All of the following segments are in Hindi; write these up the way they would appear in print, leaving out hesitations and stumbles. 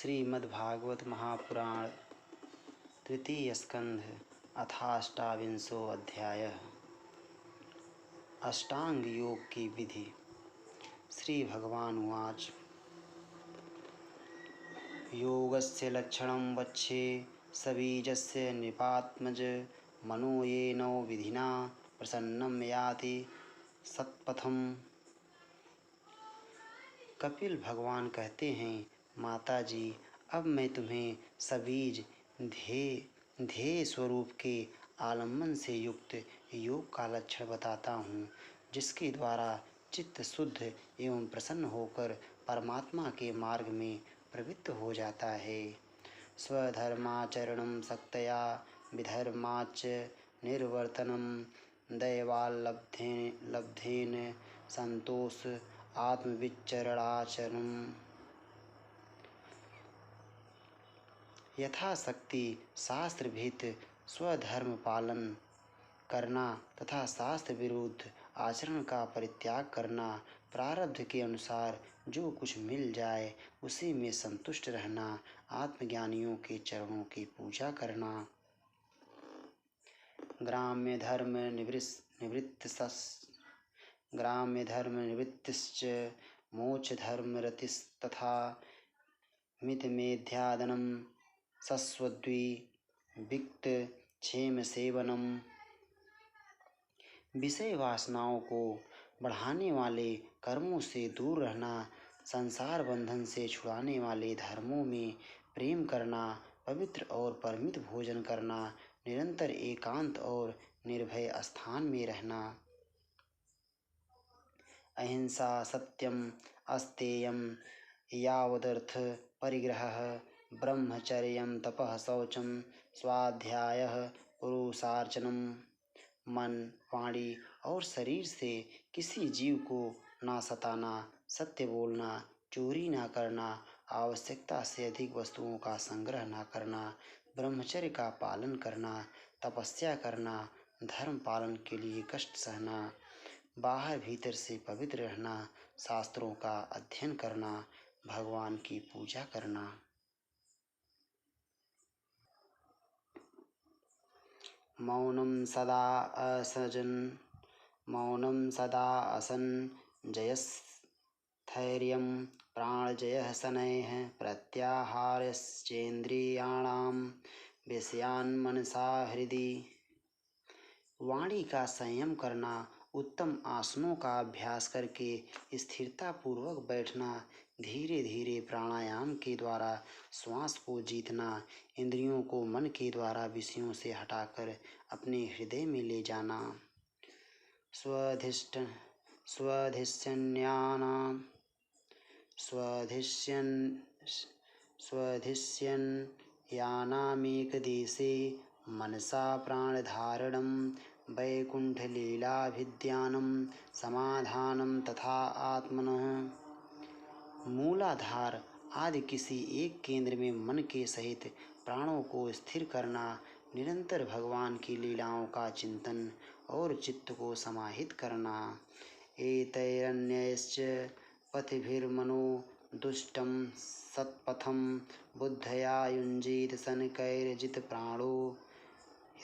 श्रीमद्भागवत महापुराण तृतीय स्कंध अथाष्टाविंशो अध्याय। अष्टांग योग की विधि। श्री भगवान उवाच। योगस्य लक्षणं वच्चे सबीजस्य नृपात्मज मनो येनो विधिना प्रसन्नं याति सत्पथम्। कपिल भगवान कहते हैं, माता जी, अब मैं तुम्हें सबीज ध्येय स्वरूप के आलम्बन से युक्त योग का लक्षण बताता हूँ, जिसके द्वारा चित्त शुद्ध एवं प्रसन्न होकर परमात्मा के मार्ग में प्रवृत्त हो जाता है। स्वधर्माचरणं शक्तया विधर्माच्च निर्वर्तनं दैवाल्लब्धेन संतोष आत्मविचरणाचरणम्। यथाशक्ति शास्त्र भीत स्वधर्म पालन करना तथा शास्त्र विरुद्ध आचरण का परित्याग करना, प्रारब्ध के अनुसार जो कुछ मिल जाए उसी में संतुष्ट रहना, आत्मज्ञानियों के चरणों की पूजा करना। ग्राम्य धर्म निवृत्तिश्च मोक्ष धर्म रतिस्तथा मितमेध्यादनं सस्वद्विविक्त क्षेम सेवनम। विषय वासनाओं को बढ़ाने वाले कर्मों से दूर रहना, संसार बंधन से छुड़ाने वाले धर्मों में प्रेम करना, पवित्र और परमित भोजन करना, निरंतर एकांत और निर्भय स्थान में रहना। अहिंसा सत्यम अस्तेयम यावदर्थ परिग्रहः ब्रह्मचर्यं तपः शौचं स्वाध्यायः पुरुषार्चनम्। मन, वाणी और शरीर से किसी जीव को ना सताना, सत्य बोलना, चोरी ना करना, आवश्यकता से अधिक वस्तुओं का संग्रह ना करना, ब्रह्मचर्य का पालन करना, तपस्या करना, धर्म पालन के लिए कष्ट सहना, बाहर भीतर से पवित्र रहना, शास्त्रों का अध्ययन करना, भगवान की पूजा करना। मौनं सदा असन् जयस्थैर्यं प्राणजयः शनैः प्रत्याहारश्चेन्द्रियाणां विषयान् मनसा हृदि। वाणी का संयम करना, उत्तम आसनों का अभ्यास करके स्थिरता पूर्वक बैठना, धीरे धीरे प्राणायाम के द्वारा श्वास को जीतना, इंद्रियों को मन के द्वारा विषयों से हटाकर अपने हृदय में ले जाना। स्वधिष्यन्यानामेकदेशे मनसा प्राणधारणं वैकुंठलीलाभिध्यानं समाधानं तथा आत्मनः। मूलाधार आदि किसी एक केंद्र में मन के सहित प्राणों को स्थिर करना, निरंतर भगवान की लीलाओं का चिंतन और चित्त को समाहित करना। एतैरन्यैश्च पथिभिर्मनो दुष्टं सत्पथं बुद्धया युञ्जीत शनकैर्जित प्राणो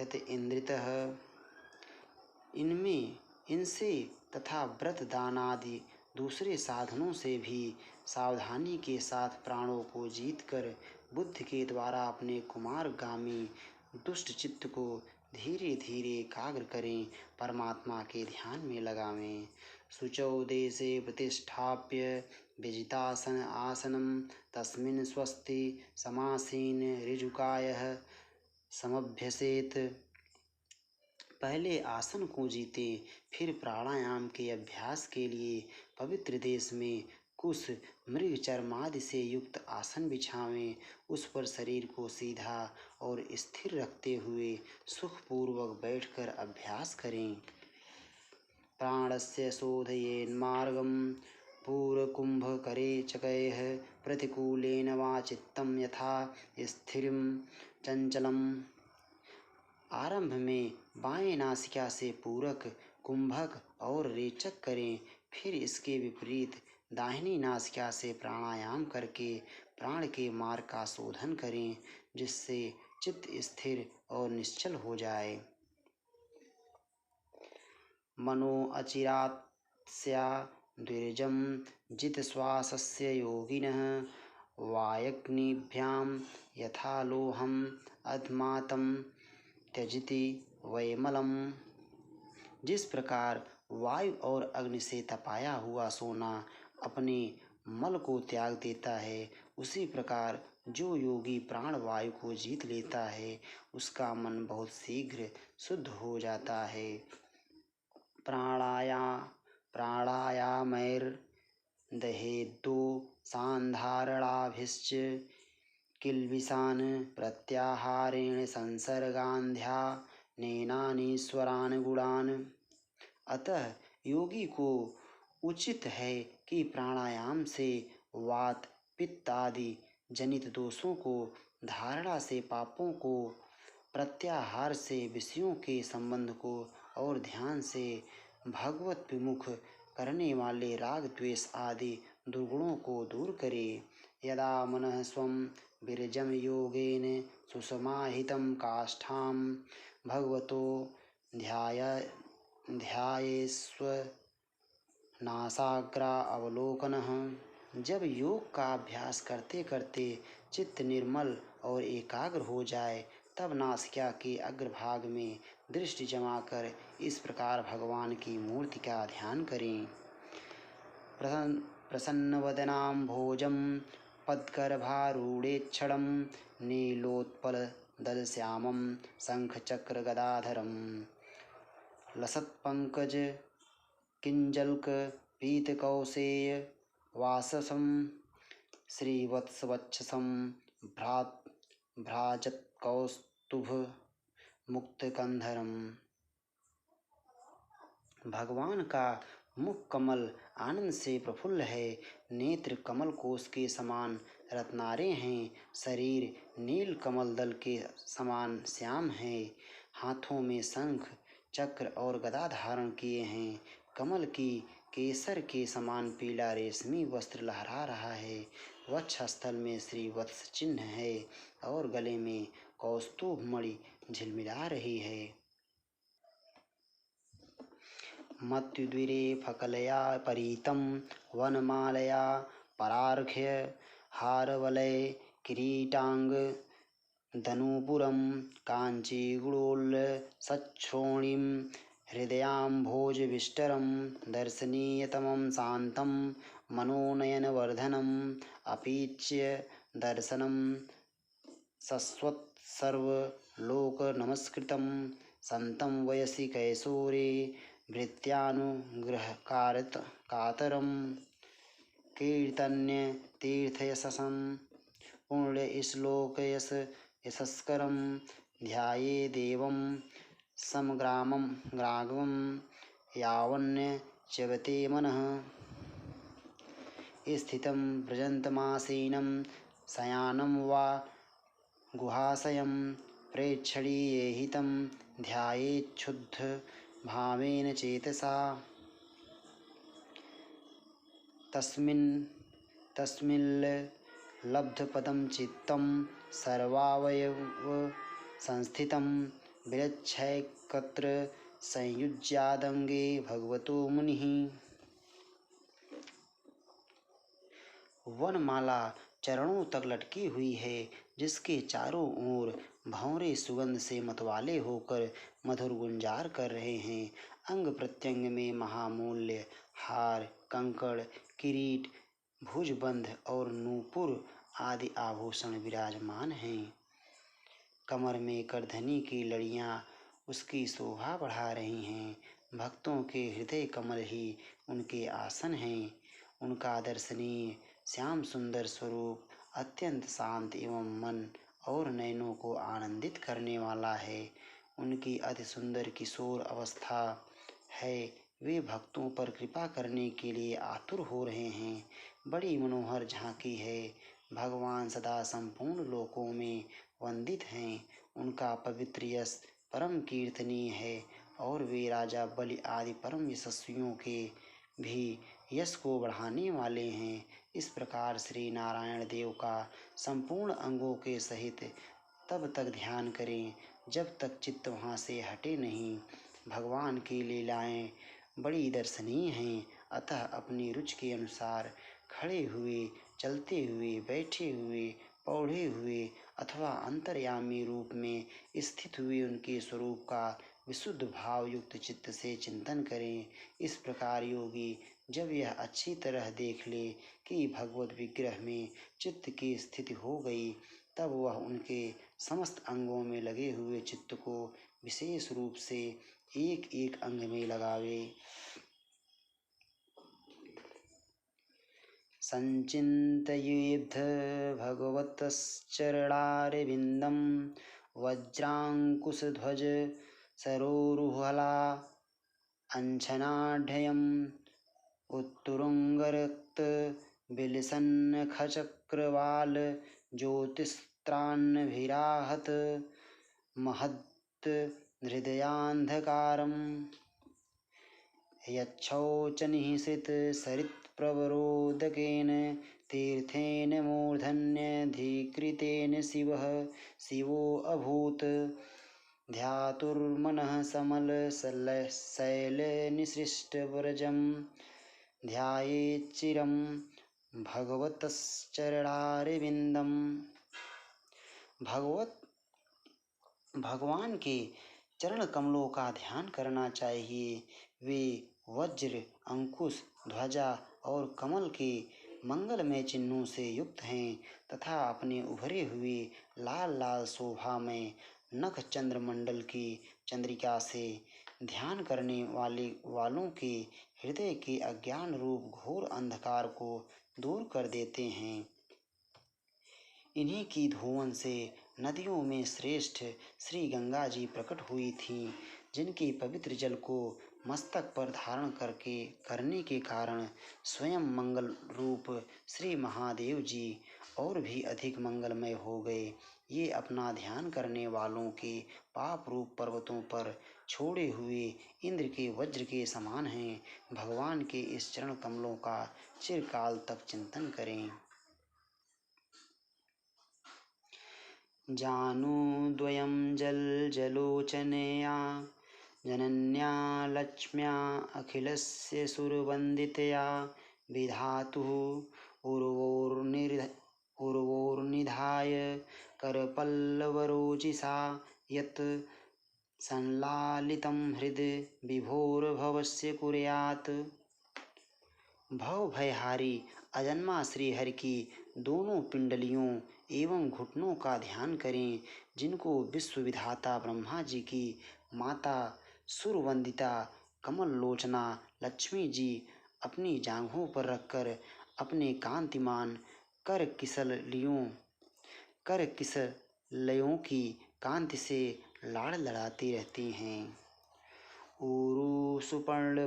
यत इंद्रितः। इनसे तथा व्रत दान आदि दूसरे साधनों से भी सावधानी के साथ प्राणों को जीतकर बुद्धि के द्वारा अपने कुमारगामी दुष्ट चित्त को धीरे धीरे एकाग्र करें, परमात्मा के ध्यान में लगावें। शुचौ देशे प्रतिष्ठाप्य विजितासन आसनं तस्मिन् स्वस्ति समासीन ऋजुकायः समभ्यसेत। पहले आसन को जीते, फिर प्राणायाम के अभ्यास के लिए पवित्र देश में कुश मृग चर्मादि से युक्त आसन बिछावें। उस पर शरीर को सीधा और स्थिर रखते हुए सुखपूर्वक बैठकर अभ्यास करें। प्राणस्य शोधयेन्मार्गं पूरकुंभकरे चकैः प्रतिकूलेन वा चित्तं यथा स्थिरं चंचलम्। आरंभ में बाएं नासिका से पूरक, कुंभक और रेचक करें, फिर इसके विपरीत दाहिनी नासिका से प्राणायाम करके प्राण के मार्ग का शोधन करें, जिससे चित्त स्थिर और निश्चल हो जाए। मनो अचिरात्स्या द्विर्जं जितश्वासस्य योगिनः वायग्निभ्यां यथा लोहम् अधमातं त्यजति वैमलम्। जिस प्रकार वायु और अग्नि से तपाया हुआ सोना अपने मल को त्याग देता है, उसी प्रकार जो योगी प्राण वायु को जीत लेता है, उसका मन बहुत शीघ्र शुद्ध हो जाता है। प्राणायामैर्देहेद्दो सांधारणाभिश्च किल्बिषान् प्रत्याहारेण संसर्गान्ध्यानेनानीश्वरान् गुणान्। अतः योगी को उचित है कि प्राणायाम से वात पित्त आदि जनित दोषों को, धारणा से पापों को, प्रत्याहार से विषयों के संबंध को और ध्यान से भगवत विमुख करने वाले राग द्वेष आदि दुर्गुणों को दूर करे। यदा मनः स्वं विरजम योगेन सुसमाहितं काष्ठां भगवतो ध्यायेस्वनासाग्रा अवलोकनः। जब योग का अभ्यास करते करते चित्त निर्मल और एकाग्र हो जाए, तब नासिका के अग्रभाग में दृष्टि जमाकर इस प्रकार भगवान की मूर्ति का ध्यान करें। प्रसन्नवदनाम्भोजं पद्गर्भारूढेक्षणं नीलोत्पलदलश्यामं शङ्खचक्रगदाधरं लसत्पङ्कजकिञ्जल्कपीतकौशेयवाससं श्रीवत्सवक्षसं भ्राजत्कौस्तुभमुक्तकन्धरम्। भगवान का मुख कमल आनंद से प्रफुल्ल है, नेत्र कमल कोश के समान रत्नारे हैं, शरीर नील कमल दल के समान श्याम है, हाथों में शंख चक्र और गदा धारण किए हैं, कमल की केसर के समान पीला रेशमी वस्त्र लहरा रहा है, वक्षस्थल में श्री वत्स चिन्ह है और गले में कौस्तुभ मणि झिलमिला रही है। मत्युदीरे फकलया परीतं वनमालया परार्घ्य हारवलय किरीटांग धनुपुरं काञ्चीगुडोल्लसच्छ्रोणिं हृदयाम्भोजविष्टरं दर्शनीयतमं शान्तं मनोनयनवर्धनम् अपीच्य दर्शनं शश्वत्सर्वलोकनमस्कृतं सन्तं वयसि कैशोरे भृत्यानुग्रहकातरं कीर्तन्यतीर्थयशसं पुण्यश्लोकयशस्करं ध्यायेदेवं समग्रामं यावन्यच्यवते मनः। स्थितं व्रजन्तमासीनं शयानं वा गुहाशयं प्रेक्षणीयहितं ध्यायेच्छुद्ध भावेन चेतसा। तस्मिल्लब्धपदं चित्तं सर्वावयवसंस्थितं विलक्षयैकत्र संयुज्यादंगे भगवतो मुनिः। वनमाला चरणों तक लटकी हुई है, जिसके चारों ओर भंवरे सुगंध से मतवाले होकर मधुर गुंजार कर रहे हैं। अंग प्रत्यंग में महामूल्य हार, कंकड़, किरीट, भुजबंध और नूपुर आदि आभूषण विराजमान हैं। कमर में करधनी की लड़ियां उसकी शोभा बढ़ा रही हैं। भक्तों के हृदय कमल ही उनके आसन हैं। उनका दर्शनीय श्याम सुंदर स्वरूप अत्यंत शांत एवं मन और नयनों को आनंदित करने वाला है। उनकी अति सुंदर किशोर अवस्था है। वे भक्तों पर कृपा करने के लिए आतुर हो रहे हैं। बड़ी मनोहर झांकी है। भगवान सदा संपूर्ण लोकों में वंदित हैं। उनका पवित्र यश परम कीर्तनीय है और वे राजा बलि आदि परम यशस्वियों के भी यश को बढ़ाने वाले हैं। इस प्रकार श्री नारायण देव का संपूर्ण अंगों के सहित तब तक ध्यान करें जब तक चित्त वहाँ से हटे नहीं। भगवान की लीलाएं बड़ी दर्शनीय हैं, अतः अपनी रुचि के अनुसार खड़े हुए, चलते हुए, बैठे हुए, पौधे हुए अथवा अंतर्यामी रूप में स्थित हुए उनके स्वरूप का विशुद्ध भाव युक्त चित्त से चिंतन करें। इस प्रकार योगी जब यह अच्छी तरह देख ले कि भगवत विग्रह में चित्त की स्थिति हो गई, तब वह उनके समस्त अंगों में लगे हुए चित्त को विशेष रूप से एक एक अंग में लगावे। संचिन्तयेद्ध भगवतश्चरणारविन्दं वज्राङ्कुशध्वज सरोरुहला अंशनाढ्यम् उत्तुङ्गरक्त विलसन्नखचक्रवाल ज्योतिस्त्रान्नभिराहत महत् हृदयान्धकारम् यच्छौचनिःसृतसरित्प्रवरोदकेन तीर्थेन मूर्धन्यधिकृतेन शिवोऽभूत् ध्यातुर्मनः शैलनिसृष्टव्रजं ध्यायेच्चिरं भगवतश्चरणारविन्दम्। भगवान के चरण कमलों का ध्यान करना चाहिए। वे वज्र, अंकुश, ध्वजा और कमल के मंगलमय चिन्हों से युक्त हैं तथा अपने उभरे हुए लाल लाल शोभा में नख चंद्रमंडल की चंद्रिका से ध्यान करने वालों के हृदय के अज्ञान रूप घोर अंधकार को दूर कर देते हैं। इन्हीं की धुवन से नदियों में श्रेष्ठ श्री गंगा जी प्रकट हुई थीं, जिनके पवित्र जल को मस्तक पर धारण करने के कारण स्वयं मंगल रूप श्री महादेव जी और भी अधिक मंगलमय हो गए। ये अपना ध्यान करने वालों के पाप रूप पर्वतों पर छोड़े हुए इंद्र के वज्र के समान हैं। भगवान के इस चरण कमलों का चिरकाल तक चिंतन करें। जानुद्वयं जलजलोचनया जनन्या लक्ष्म्या अखिलस्य सुरवन्दितया विधातुः उर्वोर्निधाय करपल्लवरोचिषा यत् संलालितं हृदि विभोर्भवस्य कुर्यात्। भव भयहारी अजन्मा श्री हरि की दोनों पिंडलियों एवं घुटनों का ध्यान करें, जिनको विश्व विधाता ब्रह्मा जी की माता सुरवंदिता कमल लोचना लक्ष्मी जी अपनी जांघों पर रखकर अपने कांतिमान कर किसलयों की कांति से लाड़ लड़ाती रहती हैं। ऊरु सुपर्ण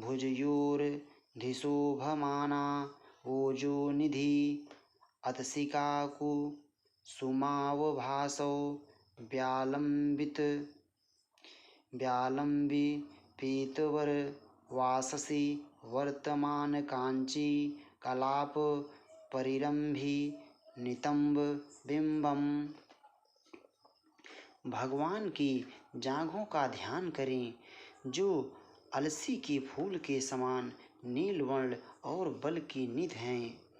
भुजयोर्धिशोभमाना ओजो निधि अतसिकाकु सुमावभासौ व्यालंबि पीतवर वाससी वर्तमान कांची कलाप परिरंभी नितंब बिंबम। भगवान की जांघों का ध्यान करें, जो अलसी के फूल के समान नीलवर्ण और बल की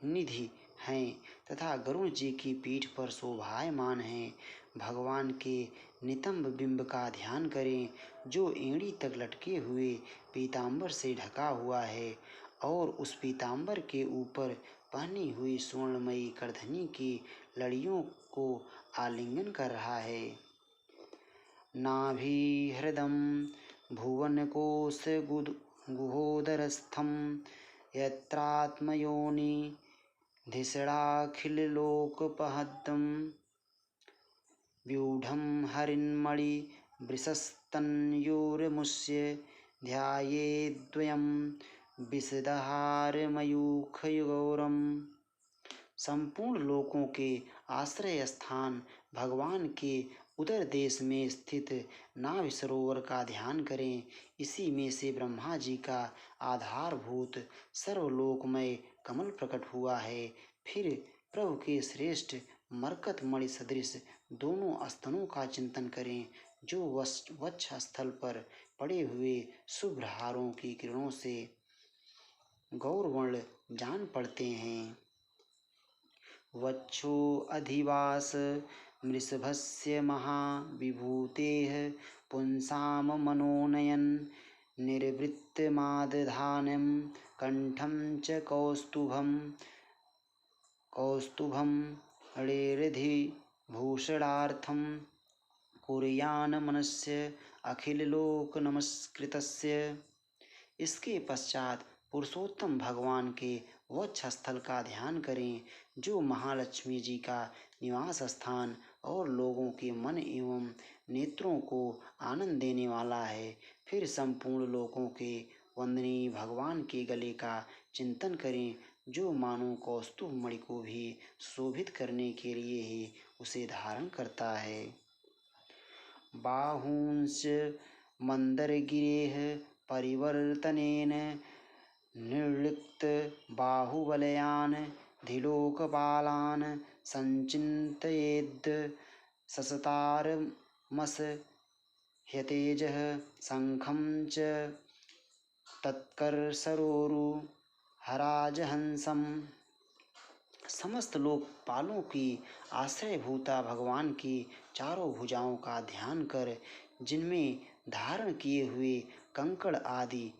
निधि हैं तथा गरुण जी की पीठ पर शोभायमान हैं। भगवान के नितंब बिंब का ध्यान करें, जो एड़ी तक लटके हुए पीतांबर से ढका हुआ है और उस पीतांबर के ऊपर पहनी हुई स्वर्णमयी करधनी की लड़ियों को आलिंगन कर रहा है। नाभि हृदम भुवनकोश गुहोदरस्थं यत्रात्मयोनि धिषणाखिलोकपहदं व्यूढं हरिन्मणि वृषस्तनयोर्मुष्य ध्यायेद्वयं विशदहारमयूखगौरम्। संपूर्ण लोकों के आश्रय स्थान भगवान के उधर देश में स्थित नाभि सरोवर का ध्यान करें। इसी में से ब्रह्मा जी का आधारभूत सर्वलोकमय कमल प्रकट हुआ है। फिर प्रभु के श्रेष्ठ मरकत मणि सदृश दोनों स्तनों का चिंतन करें, जो वक्ष स्थल पर पड़े हुए शुभ्र हारों की किरणों से गौरवर्ण जान पड़ते हैं। वक्षो अधिवास मृषभस्य महाविभूतेः पुंसां मनोनयन निर्वृत्तमादधानं कंठं च कौस्तुभं हृदिभूषणार्थं कुर्यान् मनस्य अखिललोक नमस्कृतस्य। इसके पश्चात पुरुषोत्तम भगवान के वक्ष स्थल का ध्यान करें, जो महालक्ष्मी जी का निवास स्थान और लोगों के मन एवं नेत्रों को आनंद देने वाला है। फिर संपूर्ण लोकों के वंदनीय भगवान के गले का चिंतन करें, जो मानो कौस्तुभ मणि को भी शोभित करने के लिए ही उसे धारण करता है। बाहूंश मंदरगिरेः परिवर्तनेन निर्लिप्त बाहुबलयान धिलोकपालान संचिन्तयेद् ससतारमस ह्यतेजः शंखं च तत्करसरोरु हराजहंसम। समस्त लोकपालों की आश्रयभूता भगवान की चारों भुजाओं का ध्यान कर, जिनमें धारण किए हुए कंकड़ आदि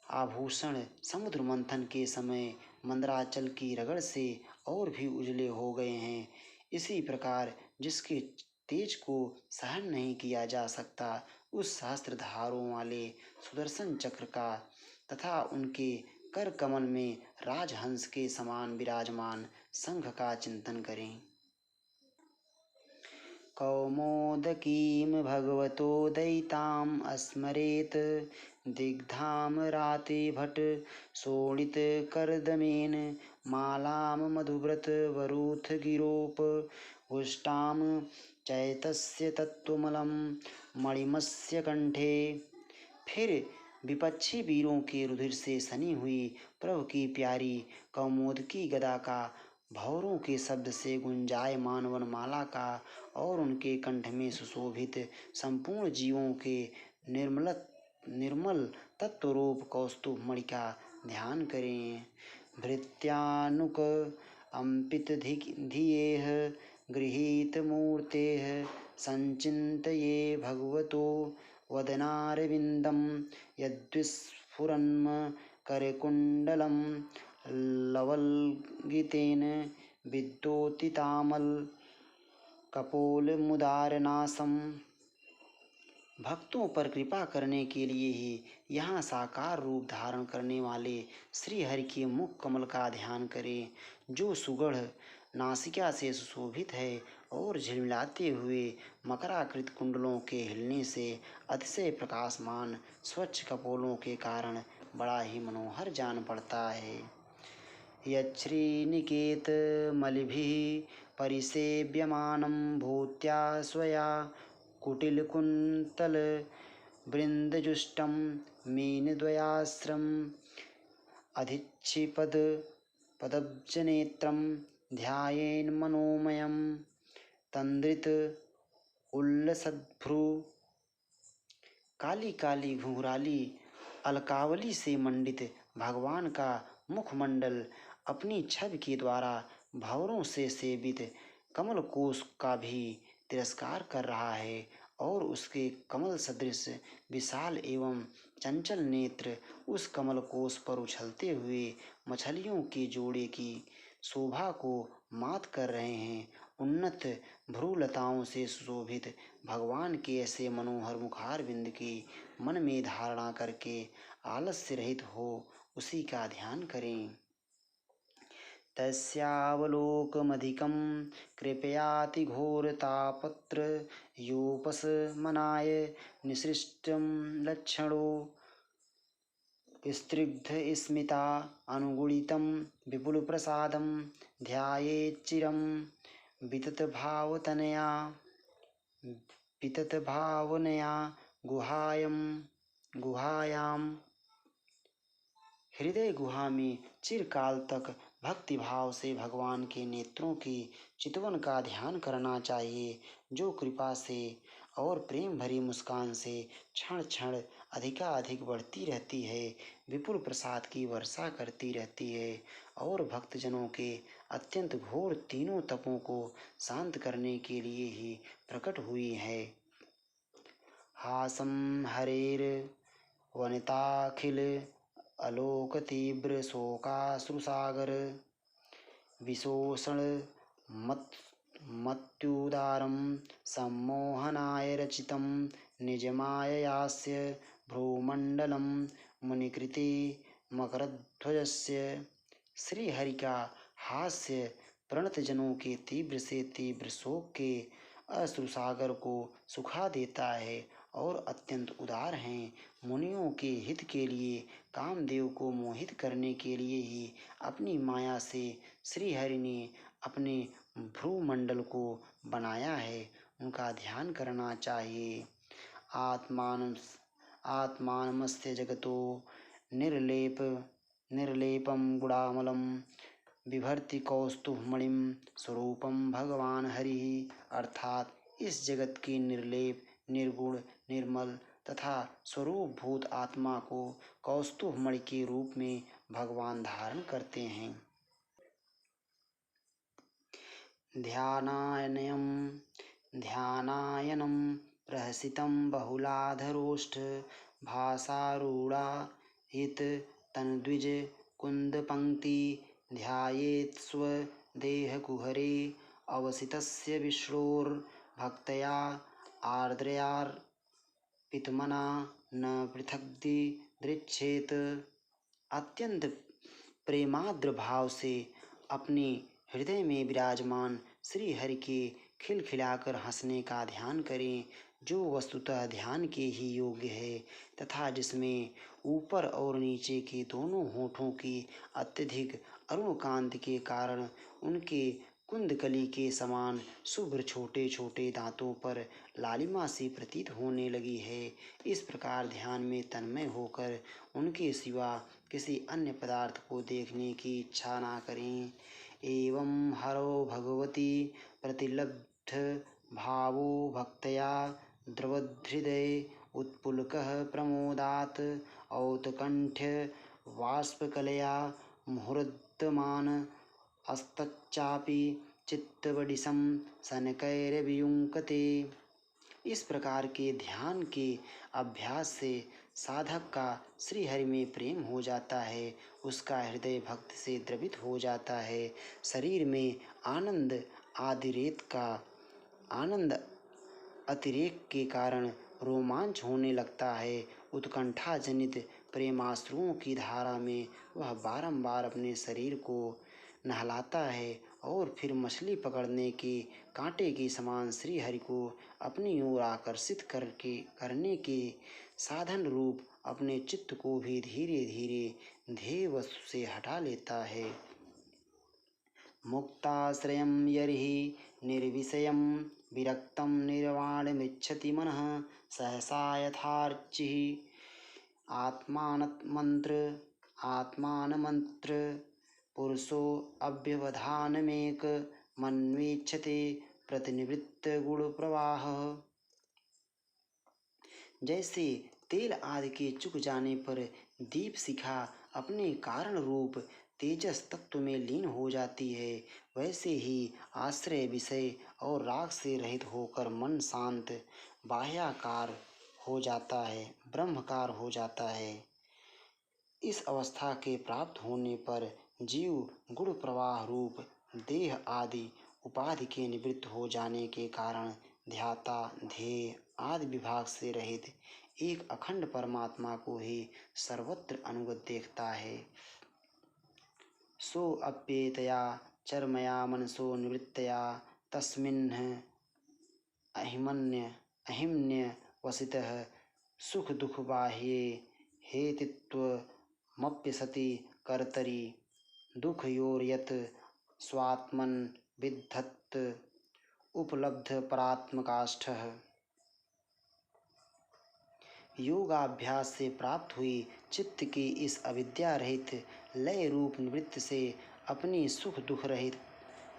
आभूषण समुद्र मंथन के समय मंदराचल की रगड़ से और भी उजले हो गए हैं, इसी प्रकार जिसके तेज को सहन नहीं किया जा सकता, उस सहस्त्र धारों वाले सुदर्शन चक्र का तथा उनके कर कमल में राजहंस के समान विराजमान शंख का चिंतन करें। कौमोदकीं भगवतो दयिताम् स्मरेत् दिग्धां रातिभट शोणितकर्दमेन मालां मधुव्रतवरूथगिरोप हुष्टां चैतस्य तत्त्वमलं मणिमस्य कंठे। फिर विपक्षी वीरों के रुधिर से सनी हुई प्रभु की प्यारी कौमोदकी गदा का, भौरों के शब्द से गुंजायमान वनमाला का और उनके कंठ में सुशोभित संपूर्ण जीवों के निर्मल तत्वरूप कौस्तुभ मणि का ध्यान करें। भृत्यानुक अंपित धियेह गृहीत मूर्तेः संचिन्तये भगवतो वदनारविन्दं यद्विस्फुरन्म करकुण्डलं लवल्गितेन विद्योतितामल कपोलमुदारनासम। भक्तों पर कृपा करने के लिए ही यहाँ साकार रूप धारण करने वाले श्री हरि के मुख कमल का ध्यान करें, जो सुगढ़ नासिका से सुशोभित है और झिलमिलाते हुए मकराकृत कुंडलों के हिलने से अतिशय प्रकाशमान स्वच्छ कपोलों के कारण बड़ा ही मनोहर जान पड़ता है। यच्छ्रीनिकेतमलिभिः परिसेव्यमानं भूत्या स्वया कुटिलकुन्तलवृन्दजुष्टं मीनद्वयास्रम् अधिक्षिपदपदब्जनेत्रं ध्यायेन्मनोमयं तन्द्रित उल्लसद्भ्रू। काली काली घुंघराली अलकावली से मंडित भगवान का मुखमंडल अपनी छवि के द्वारा भंवरों से सेवित कमल कोश का भी तिरस्कार कर रहा है, और उसके कमल सदृश विशाल एवं चंचल नेत्र उस कमल कोश पर उछलते हुए मछलियों के जोड़े की शोभा को मात कर रहे हैं। उन्नत भ्रूलताओं से सुशोभित भगवान के ऐसे मनोहर मुखार बिंद की मन में धारणा करके आलस्य रहित हो उसी का ध्यान करें। तस्यावलोकमधिकं कृपयाति घोरतापत्र योपशमनाय निसृष्टं लक्षणो स्त्रिग्धस्मिता अनुगुणितं विपुलप्रसादं ध्यायेच्चिरं विततभावतनया। वितत भावनया गुहायाम हृदय गुहा में चिरकाल तक भक्ति भाव से भगवान के नेत्रों की चितवन का ध्यान करना चाहिए, जो कृपा से और प्रेम भरी मुस्कान से क्षण क्षण अधिकाधिक बढ़ती रहती है, विपुल प्रसाद की वर्षा करती रहती है और भक्तजनों के अत्यंत घोर तीनों तपों को शांत करने के लिए ही प्रकट हुई है। हासम हरेर वनिताखिल अलोक तीव्र शोकाश्रुसागर विशोषण मत्युदारं सम्मोहनाय रचितं निजमाययास्य भ्रूमण्डलं मुनिकृते मकरध्वजस्य। श्री हरि का हास्य प्रणत जनों के तीव्र से तीव्र शोक के अश्रुसागर को सुखा देता है और अत्यंत उदार हैं। मुनियों के हित के लिए कामदेव को मोहित करने के लिए ही अपनी माया से श्रीहरि ने अपने भ्रूमंडल को बनाया है, उनका ध्यान करना चाहिए। आत्मानमस्य जगतो निर्लेपं गुणामलं बिभर्ति कौस्तुभमणिं स्वरूपम भगवान हरि। अर्थात इस जगत की निर्लेप, निर्गुण, निर्मल तथा स्वरूप भूत आत्मा को कौस्तुभमणि के रूप में भगवान धारण करते हैं। ध्यानायनं प्रहसितं बहुलाधरोष्ठ भासारूढ़ा हित तनद्विज कुंदपंक्ति ध्यायेत् स्वदेहकुहरे अवसितस्य विष्णोर्भक्तया आर्द्रयार्पितमना न पृथग्दृच्छेत। अत्यंत प्रेमाद्र भाव से अपने हृदय में विराजमान श्री हरि के खिलखिलाकर हंसने का ध्यान करें, जो वस्तुतः ध्यान के ही योग्य है तथा जिसमें ऊपर और नीचे के दोनों होठों की अत्यधिक अरुण कांति के कारण उनके कुंदकली के समान शुभ्र छोटे छोटे दांतों पर लालिमा सी प्रतीत होने लगी है। इस प्रकार ध्यान में तन्मय होकर उनके सिवा किसी अन्य पदार्थ को देखने की इच्छा ना करें। एवं हरो भगवती प्रतिलब्ध भावो भक्तया द्रवहृदय उत्पुलकः प्रमोदात् औत्कण्ठ्य बाष्पकलया मुहुर्दमान अस्तच्चापि चित्तवडिसं सनकैर्वियुङ्क्ते। इस प्रकार के ध्यान के अभ्यास से साधक का श्री हरि में प्रेम हो जाता है, उसका हृदय भक्ति से द्रवित हो जाता है, शरीर में आनंद अतिरेक के कारण रोमांच होने लगता है। उत्कंठा जनित प्रेमाश्रुओं की धारा में वह बारंबार अपने शरीर को नहलाता है और फिर मछली पकड़ने के कांटे के समान श्री हरि को अपनी ओर आकर्षित करने के साधन रूप अपने चित्त को भी धीरे धीरे ध्येय वस्तु से हटा लेता है। मुक्ताश्रयं यर्हि निर्विषयं विरक्तं निर्वाणमिच्छति मनः सहसा यथार्चिः आत्मानमन्त्र पुरुषो अव्यवधानमेक मन्वीक्षते प्रतिनिवृत्त गुण प्रवाह। जैसे तेल आदि के चुक जाने पर दीप शिखा अपने कारण रूप तेजस तत्व में लीन हो जाती है, वैसे ही आश्रय विषय और राग से रहित होकर मन शांत बाह्याकार हो जाता है, ब्रह्मकार हो जाता है। इस अवस्था के प्राप्त होने पर जीव गुण प्रवाह रूप देह आदि उपाधि के निवृत्त हो जाने के कारण ध्याता ध्येय आदि विभाग से रहित एक अखंड परमात्मा को ही सर्वत्र अनुगत देखता है। सो अप्येतया चर्मया मनसो निवृत्तया तस्मिन् अहिम्न्य वसितः सुख दुख बाह्ये हेतित्वमप्यसति कर्तरि दुःखयोर्यत् स्वात्मन् विद्धत् उपलब्ध परात्मकाष्ठः। योगाभ्यास से प्राप्त हुई चित्त की इस अविद्या रहित लय रूप निवृत्ति से अपनी सुख दुख रहित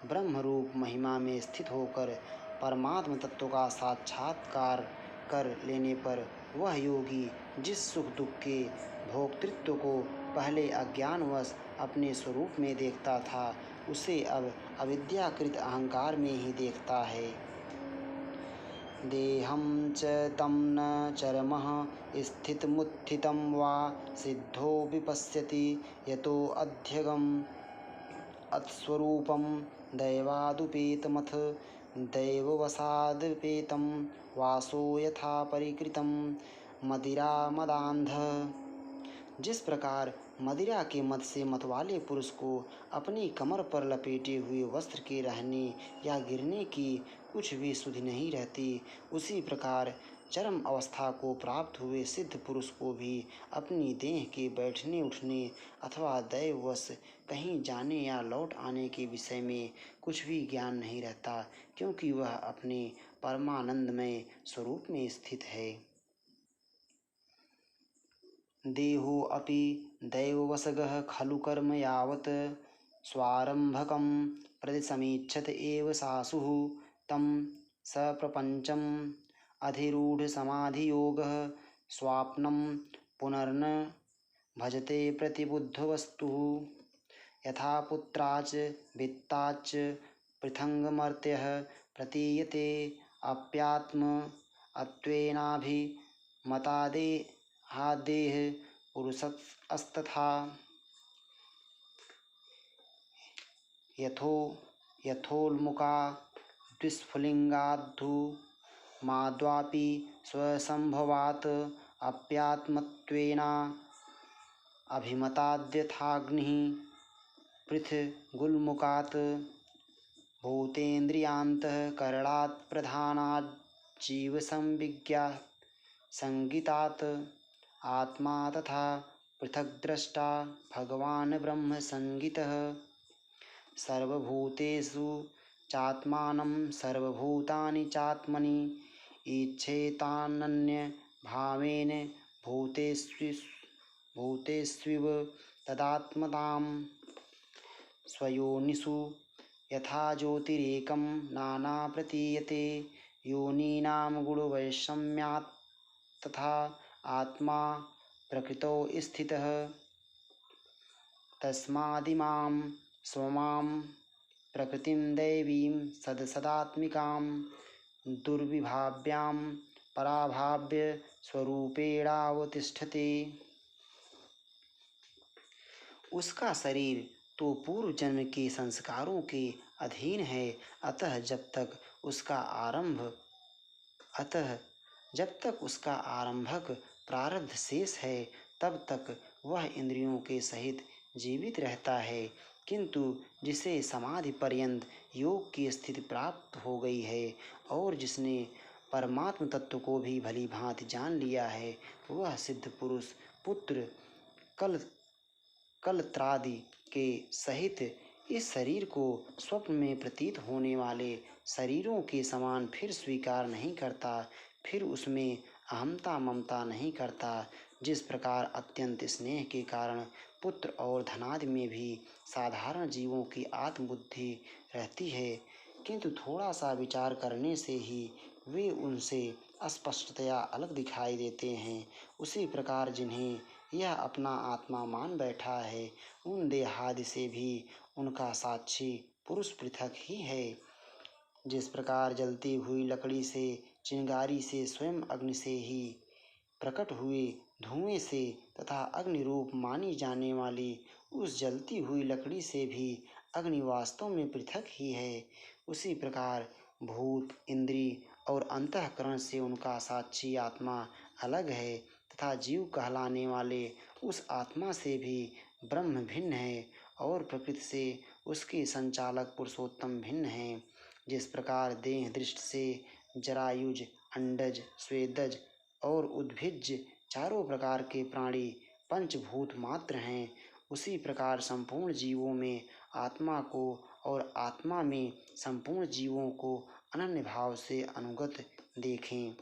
ब्रह्म रूप महिमा में स्थित होकर परमात्म तत्व का साक्षात्कार कर लेने पर वह योगी जिस सुख दुख के भोक्तृत्व को पहले अज्ञानवश अपने स्वरूप में देखता था, उसे अब अविद्याकृत अहंकार में ही देखता है। देहं च तं न चरमः स्थितमुत्थितं वा सिद्धो विपश्यति यतो अध्यगम् अत्स्वरूपं दैवादुपेतमथ दैववशादुपेतं वासो यथा परिकृतं मदिरामदान्धः। जिस प्रकार मदिरा के मद से मतवाले पुरुष को अपनी कमर पर लपेटे हुए वस्त्र के रहने या गिरने की कुछ भी सुधि नहीं रहती, उसी प्रकार चरम अवस्था को प्राप्त हुए सिद्ध पुरुष को भी अपनी देह के बैठने उठने अथवा दैववश कहीं जाने या लौट आने के विषय में कुछ भी ज्ञान नहीं रहता, क्योंकि वह अपने परमानंदमय स्वरूप में स्थित है। देहो अपि दैववशगः खलु कर्म यावत् स्वारंभकं प्रतिसमीक्षत एव सासुः तं सप्रपञ्चम् अधिरूढसमाधियोगः स्वाप्नं पुनर्न भजते प्रतिबुद्धवस्तुः। यथा पुत्राच वित्ताच पृथङ्गमर्त्यः प्रतीयते अप्यात्म अत्वेनाभिमतादेहादेह पुरुषस्तथा यथोल्मुका द्विस्फुलिङ्गाद्धूमाद्वापि स्वसंभवात् अप्यात्मत्वेना अभिमताद्यथाग्निः पृथगुल्मुकात् भूतेन्द्रियान्तःकरणात् प्रधानात् जीवसंविज्ञात् संगीतात् आत्मा तथा पृथग्द्रष्टा भगवान् ब्रह्म संगीतः। सर्वभूतेषु चात्मानं सर्वभूतानि चात्मनि ईक्षेतानन्यभावेन भूतेष्विव तदात्मतां स्वयोनिषु यथा ज्योतिरेकं नाना प्रतीयते योनीनां गुणवैषम्यात् तथा आत्मा प्रकृतौ स्थितः। तस्मादिमां स्वमां प्रकृतिं दैवीं सदसदात्मिकां दुर्विभाव्यां पराभाव्य स्वरूपेणावतिष्ठते। उसका शरीर तो पूर्व जन्म के संस्कारों के अधीन है, अतः जब तक उसका आरंभक प्रारब्ध शेष है, तब तक वह इंद्रियों के सहित जीवित रहता है। किंतु जिसे समाधि पर्यंत योग की स्थिति प्राप्त हो गई है और जिसने परमात्म तत्व को भी भली भांति जान लिया है, वह सिद्ध पुरुष पुत्र कलत्रादि के सहित इस शरीर को स्वप्न में प्रतीत होने वाले शरीरों के समान फिर स्वीकार नहीं करता, फिर उसमें अहमता ममता नहीं करता। जिस प्रकार अत्यंत स्नेह के कारण पुत्र और धनादि में भी साधारण जीवों की आत्मबुद्धि रहती है, किंतु थोड़ा सा विचार करने से ही वे उनसे स्पष्टतया अलग दिखाई देते हैं, उसी प्रकार जिन्हें यह अपना आत्मा मान बैठा है, उन देहादि से भी उनका साक्षी पुरुष पृथक ही है। जिस प्रकार जलती हुई लकड़ी से, चिंगारी से, स्वयं अग्नि से ही प्रकट हुए धुएं से तथा अग्नि रूप मानी जाने वाली उस जलती हुई लकड़ी से भी अग्नि वास्तव में पृथक ही है, उसी प्रकार भूत, इंद्री और अंतःकरण से उनका साक्षी आत्मा अलग है तथा जीव कहलाने वाले उस आत्मा से भी ब्रह्म भिन्न है और प्रकृति से उसके संचालक पुरुषोत्तम भिन्न है। जिस प्रकार देह दृष्टि से जरायुज, अंडज, स्वेदज और उद्भिज चारों प्रकार के प्राणी पंचभूत मात्र हैं, उसी प्रकार संपूर्ण जीवों में आत्मा को और आत्मा में संपूर्ण जीवों को अनन्य भाव से अनुगत देखें।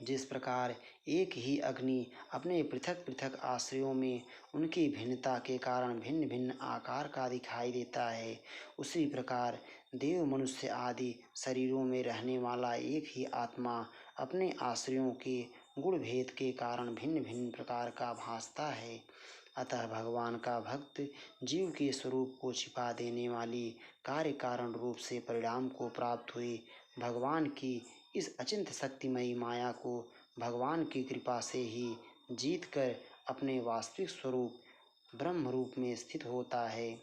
जिस प्रकार एक ही अग्नि अपने पृथक पृथक आश्रयों में उनकी भिन्नता के कारण भिन्न भिन्न आकार का दिखाई देता है, उसी प्रकार देव मनुष्य आदि शरीरों में रहने वाला एक ही आत्मा अपने आश्रयों के गुण भेद के कारण भिन्न भिन्न प्रकार का भासता है। अतः भगवान का भक्त जीव के स्वरूप को छिपा देने वाली कार्य कारण रूप से परिणाम को प्राप्त हुए भगवान की इस अचिंत शक्तिमयी माया को भगवान की कृपा से ही जीत कर अपने वास्तविक स्वरूप ब्रह्म रूप में स्थित होता है।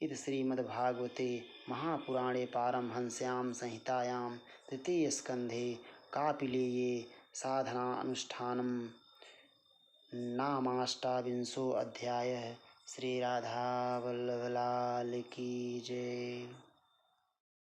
इति श्रीमद्भागवते महापुराणे पारमहंस्यां संहितायां तृतीयस्कन्धे कापिलेये साधनानुष्ठानं नामाष्टाविंशोऽध्यायः। श्री राधा वल्लभ लाल की जय।